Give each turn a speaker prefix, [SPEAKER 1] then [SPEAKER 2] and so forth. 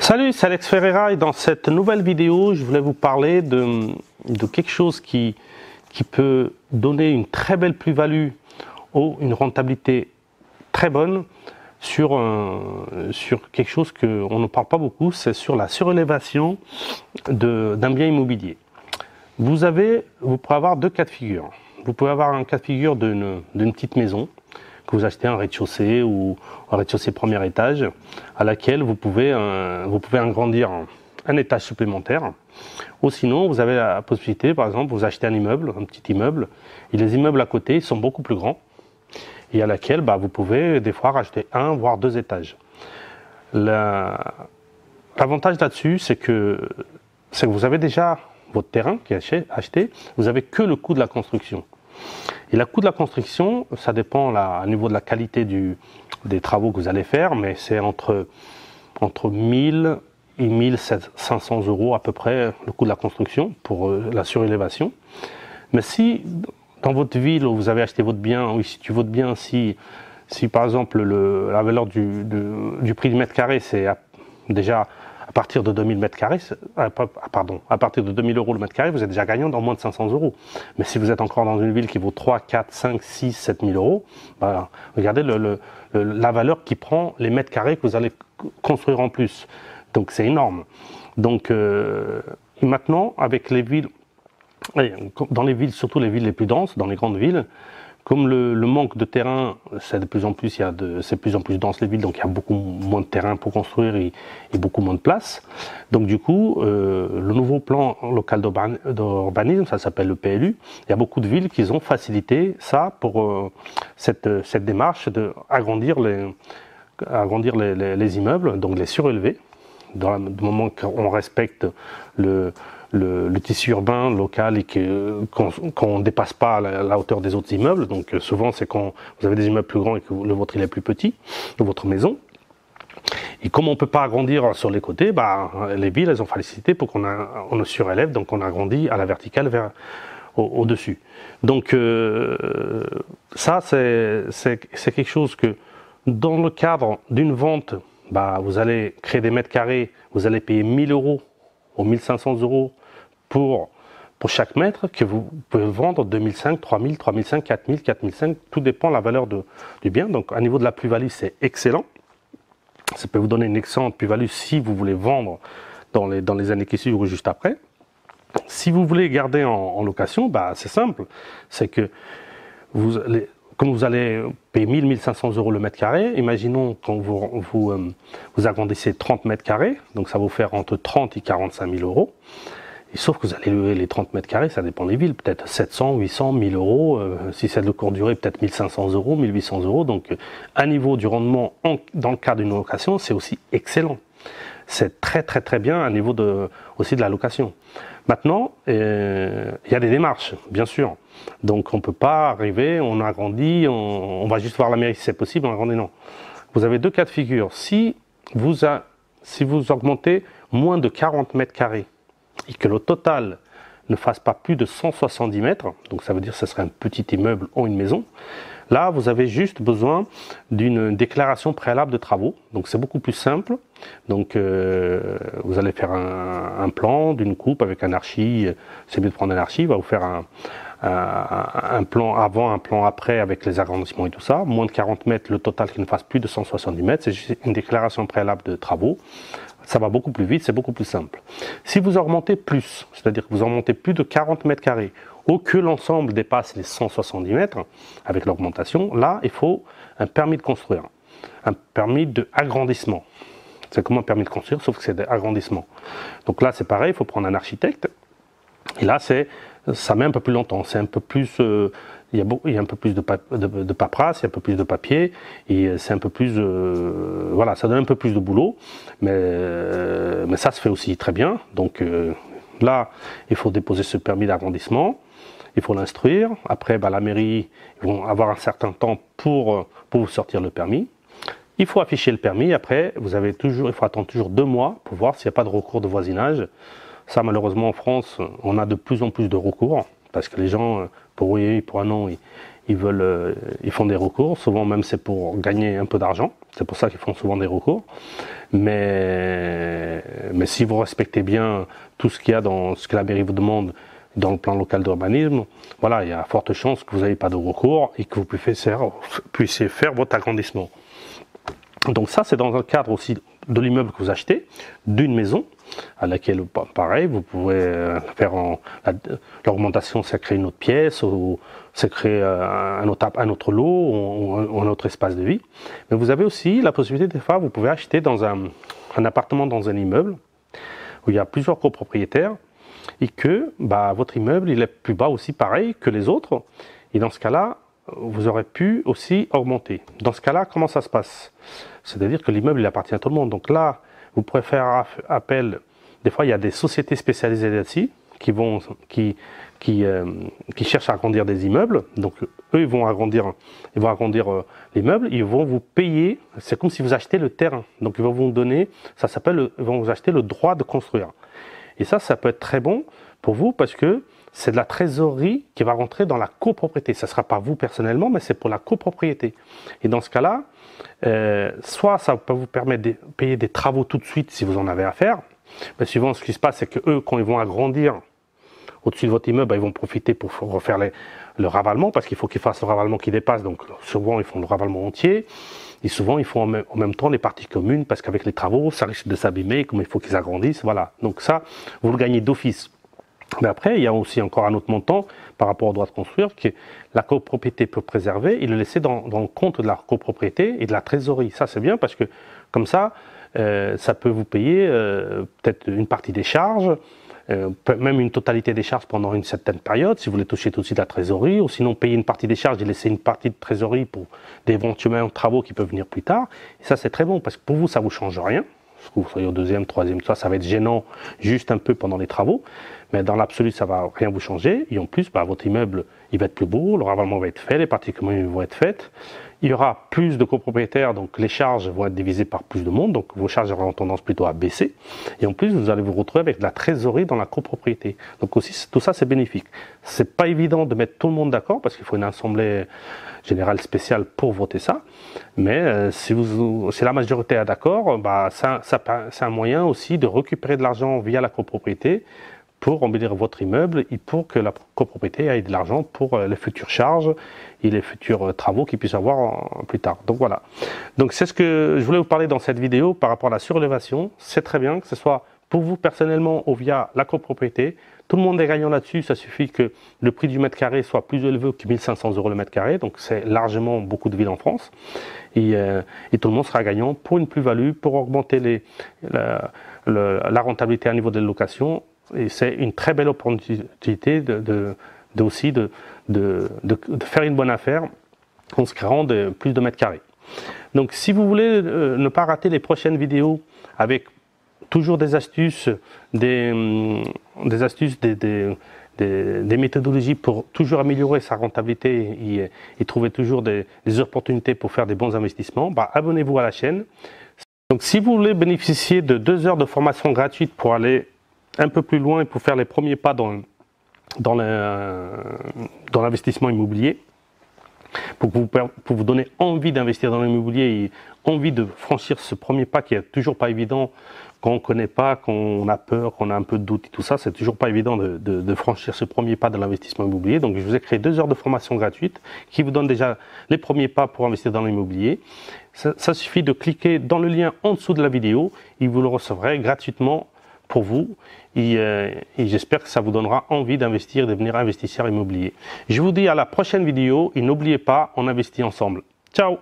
[SPEAKER 1] Salut, c'est Alex Ferreira et dans cette nouvelle vidéo, je voulais vous parler de quelque chose qui peut donner une très belle plus-value ou une rentabilité très bonne sur quelque chose qu'on ne parle pas beaucoup, c'est sur la surélévation d'un bien immobilier. Vous pouvez avoir deux cas de figure. Vous pouvez avoir un cas de figure d'une petite maison que vous achetez un rez-de-chaussée ou un rez-de-chaussée premier étage, à laquelle vous pouvez agrandir un étage supplémentaire. Ou sinon, vous avez la possibilité, par exemple, vous achetez un immeuble, un petit immeuble, et les immeubles à côté sont beaucoup plus grands, et à laquelle vous pouvez des fois racheter un, voire deux étages. L'avantage là-dessus, c'est que vous avez déjà votre terrain qui est acheté, vous n'avez que le coût de la construction. Et le coût de la construction, ça dépend au niveau de la qualité des travaux que vous allez faire, mais c'est entre 1000 et 1500 euros à peu près le coût de la construction pour la surélévation. Mais si dans votre ville où vous avez acheté votre bien, ou situe votre bien, si par exemple la valeur du prix du mètre carré c'est déjà à partir de 2000 mètres carrés, à partir de 2000 euros le mètre carré, vous êtes déjà gagnant dans moins de 500 euros. Mais si vous êtes encore dans une ville qui vaut 3, 4, 5, 6, 7000 euros, regardez la valeur qui prend les mètres carrés que vous allez construire en plus. Donc c'est énorme. Donc maintenant, avec les villes, dans les villes, surtout les villes les plus denses, dans les grandes villes, comme le manque de terrain, c'est de plus en plus, c'est de plus en plus dense les villes, donc il y a beaucoup moins de terrain pour construire et beaucoup moins de place. Donc du coup, le nouveau plan local d'urbanisme, ça s'appelle le PLU, il y a beaucoup de villes qui ont facilité ça pour cette démarche d'agrandir les immeubles, donc les surélever, dans le moment qu'on respecte le tissu urbain local et qu'on ne dépasse pas la hauteur des autres immeubles. Donc souvent c'est quand vous avez des immeubles plus grands et que le vôtre il est plus petit, votre maison. Et comme on ne peut pas agrandir sur les côtés, les villes elles ont facilité pour qu'on surélève, donc on agrandit à la verticale vers au-dessus. Donc ça c'est quelque chose que dans le cadre d'une vente, vous allez créer des mètres carrés, vous allez payer 1000 euros ou 1500 euros pour chaque mètre, que vous pouvez vendre 2005, 3000, 3005, 4000, 4005, tout dépend de la valeur du bien. Donc à niveau de la plus-value, c'est excellent. Ça peut vous donner une excellente plus-value si vous voulez vendre dans les années qui suivent ou juste après. Si vous voulez garder en location, c'est simple. C'est que comme vous allez payer 1000, 1500 euros le mètre carré, imaginons quand vous agrandissez 30 mètres carrés, donc ça va vous faire entre 30 et 45 000 euros. Et sauf que vous allez louer les 30 mètres carrés, ça dépend des villes, peut-être 700, 800, 1000 euros, si c'est de courte durée, peut-être 1500 euros, 1800 euros. Donc, à niveau du rendement dans le cadre d'une location, c'est aussi excellent. C'est très très très bien à niveau aussi de la location. Maintenant, il y a des démarches, bien sûr. Donc, on ne peut pas arriver, on agrandit, on va juste voir la mairie si c'est possible, on agrandit, non. Vous avez deux cas de figure. Si vous augmentez moins de 40 mètres carrés, et que le total ne fasse pas plus de 170 mètres, donc ça veut dire que ce serait un petit immeuble ou une maison, là vous avez juste besoin d'une déclaration préalable de travaux, donc c'est beaucoup plus simple. Donc vous allez faire un plan d'une coupe avec un archi, c'est mieux de prendre un archi, il va vous faire un plan avant, un plan après avec les agrandissements et tout ça, moins de 40 mètres, le total qui ne fasse plus de 170 mètres, c'est juste une déclaration préalable de travaux. Ça va beaucoup plus vite, c'est beaucoup plus simple. Si vous augmentez plus, c'est-à-dire que vous augmentez plus de 40 mètres carrés, ou que l'ensemble dépasse les 170 mètres, avec l'augmentation, là, il faut un permis de construire, un permis d'agrandissement. C'est comme un permis de construire, sauf que c'est d'agrandissement. Donc là, c'est pareil, il faut prendre un architecte, et là, ça met un peu plus longtemps, c'est un peu plus... il y a un peu plus de paperasse, il y a un peu plus de papier, et c'est un peu plus... voilà, ça donne un peu plus de boulot, mais ça se fait aussi très bien. Donc là, il faut déposer ce permis d'agrandissement, il faut l'instruire. Après, la mairie, ils vont avoir un certain temps pour vous sortir le permis. Il faut afficher le permis. Après, il faut attendre toujours 2 mois pour voir s'il n'y a pas de recours de voisinage. Ça, malheureusement, en France, on a de plus en plus de recours, parce que les gens, pour un an, ils font des recours. Souvent même c'est pour gagner un peu d'argent. C'est pour ça qu'ils font souvent des recours. Mais mais si vous respectez bien tout ce qu'il y a dans ce que la mairie vous demande dans le plan local d'urbanisme, voilà, il y a forte chance que vous n'ayez pas de recours et que vous puissiez faire votre agrandissement. Donc ça, c'est dans un cadre aussi de l'immeuble que vous achetez, d'une maison, à laquelle, pareil, vous pouvez faire l'augmentation, c'est créer une autre pièce, ou c'est créer un autre lot, ou un autre espace de vie. Mais vous avez aussi la possibilité, des fois, vous pouvez acheter dans un appartement dans un immeuble, où il y a plusieurs copropriétaires, et que votre immeuble, il est plus bas aussi, pareil, que les autres. Et dans ce cas-là, vous aurez pu aussi augmenter. Dans ce cas-là, comment ça se passe? C'est-à-dire que l'immeuble, il appartient à tout le monde. Donc là, vous pourrez faire appel. Des fois, il y a des sociétés spécialisées là-dessus qui cherchent à agrandir des immeubles. Donc eux, ils vont agrandir l'immeuble. Ils vont vous payer. C'est comme si vous achetez le terrain. Donc ils vont vous donner, ils vont vous acheter le droit de construire. Et ça peut être très bon pour vous parce que c'est de la trésorerie qui va rentrer dans la copropriété. Ça ne sera pas vous personnellement, mais c'est pour la copropriété. Et dans ce cas-là, soit ça peut vous permettre de payer des travaux tout de suite si vous en avez à faire. Mais souvent, ce qui se passe, c'est qu'eux, quand ils vont agrandir au-dessus de votre immeuble, ils vont profiter pour refaire le ravalement, parce qu'il faut qu'ils fassent le ravalement qui dépasse. Donc souvent, ils font le ravalement entier. Et souvent, ils font en même temps les parties communes, parce qu'avec les travaux, ça risque de s'abîmer, comme il faut qu'ils agrandissent. Voilà. Donc ça, vous le gagnez d'office. Mais après, il y a aussi encore un autre montant par rapport au droit de construire que la copropriété peut préserver et le laisser dans le compte de la copropriété et de la trésorerie. Ça, c'est bien parce que comme ça peut vous payer peut-être une partie des charges, même une totalité des charges pendant une certaine période, si vous voulez toucher tout de suite la trésorerie, ou sinon payer une partie des charges et laisser une partie de trésorerie pour d'éventuels travaux qui peuvent venir plus tard. Et ça, c'est très bon parce que pour vous, ça ne vous change rien. Que vous soyez au deuxième, troisième, ça va être gênant juste un peu pendant les travaux, mais dans l'absolu, ça ne va rien vous changer. Et en plus, votre immeuble, il va être plus beau, le ravalement va être fait, les parties communes vont être faites. Il y aura plus de copropriétaires, donc les charges vont être divisées par plus de monde, donc vos charges auront tendance plutôt à baisser. Et en plus, vous allez vous retrouver avec de la trésorerie dans la copropriété. Donc aussi, tout ça, c'est bénéfique. C'est pas évident de mettre tout le monde d'accord, parce qu'il faut une assemblée générale spéciale pour voter ça. Mais si la majorité est d'accord, c'est un moyen aussi de récupérer de l'argent via la copropriété pour embellir votre immeuble et pour que la copropriété ait de l'argent pour les futures charges et les futurs travaux qu'ils puissent avoir plus tard. Donc voilà. Donc c'est ce que je voulais vous parler dans cette vidéo par rapport à la surélévation. C'est très bien que ce soit pour vous personnellement ou via la copropriété. Tout le monde est gagnant là-dessus. Ça suffit que le prix du mètre carré soit plus élevé que 1 500 € le mètre carré. Donc c'est largement beaucoup de villes en France. Et tout le monde sera gagnant pour une plus-value, pour augmenter la rentabilité à niveau des locations. Et c'est une très belle opportunité de faire une bonne affaire en se créant plus de mètres carrés. Donc si vous voulez ne pas rater les prochaines vidéos avec toujours des astuces, des méthodologies pour toujours améliorer sa rentabilité et trouver toujours des opportunités pour faire des bons investissements, abonnez-vous à la chaîne. Donc si vous voulez bénéficier de 2 heures de formation gratuite pour aller un peu plus loin et pour faire les premiers pas dans l'investissement immobilier, pour vous donner envie d'investir dans l'immobilier et envie de franchir ce premier pas qui est toujours pas évident quand on ne connaît pas, quand on a peur, quand on a un peu de doute et tout ça, c'est toujours pas évident de franchir ce premier pas de l'investissement immobilier. Donc je vous ai créé 2 heures de formation gratuite qui vous donne déjà les premiers pas pour investir dans l'immobilier. Ça suffit de cliquer dans le lien en dessous de la vidéo et vous le recevrez gratuitement pour vous et j'espère que ça vous donnera envie d'investir, de devenir investisseur immobilier. Je vous dis à la prochaine vidéo et n'oubliez pas, on investit ensemble. Ciao!